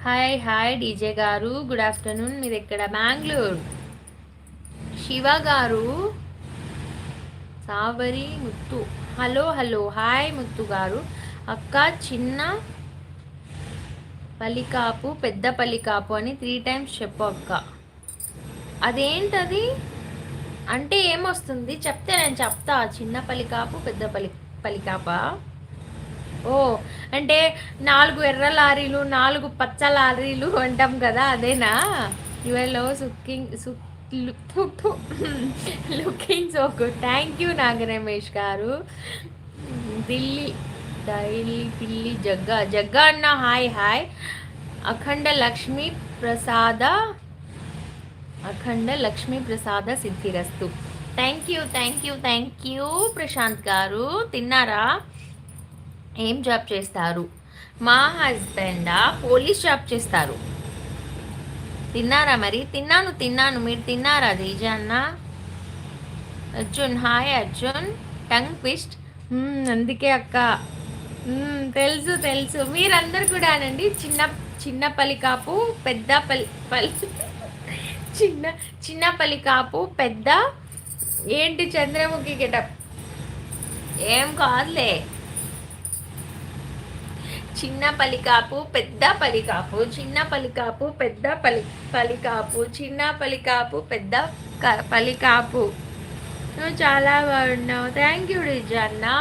Hi hi DJ గారు, good afternoon. మీరు ఎక్కడ? బెంగళూరు. శివ గారు, Savari Muthu, hello hello, hi Muthu గారు. అక్క చిన్న పలికాపు పెద్ద పలికాపు అని 3 టైమ్స్ చెప్పు అక్క. అదేంటది అంటే ఏమొస్తుంది చెప్తే నేను చెప్తా. చిన్న పలికాపు పెద్ద పలికాపా? ఓ, అంటే 4 ఎర్ర లారీలు 4 పచ్చ లారీలు అంటాం కదా, అదేనా? యువర్లో looking so good. Thank you Nagaramesh garu. Delhi daily పిల్లి జగ్గా జగ్గా అన్న హాయ్ హాయ్. అఖండ లక్ష్మీ ప్రసాద అఖండ లక్ష్మీ ప్రసాద సిద్ధిరస్తు. Thank you thank you thank you Prashanth గారు. తిన్నారా? ఏం జాబ్ చేస్తారు? మా హస్బెండా పోలీస్ జాబ్ చేస్తారు. తిన్నారా మరి? తిన్నాను తిన్నాను. మీరు తిన్నారా తేజ అన్న? Arjun hi Arjun. Tongue twist. అందుకే అక్క. తెలుసు తెలుసు. మీరందరు కూడా అనండి. చిన్న చిన్న పలికాపు పెద్ద పలి చిన్న చిన్న పలికాపు పెద్ద ఏంటి చంద్రముఖి గెటప్ ఏం కాదులే. చిన్న పలికాపు పెద్ద పలికాపు చిన్న పలికాపు పెద్ద పలికాపు చిన్న పలికాపు పెద్ద పలికాపు. నువ్వు చాలా బాగున్నావు. Thank you రిజన్నా.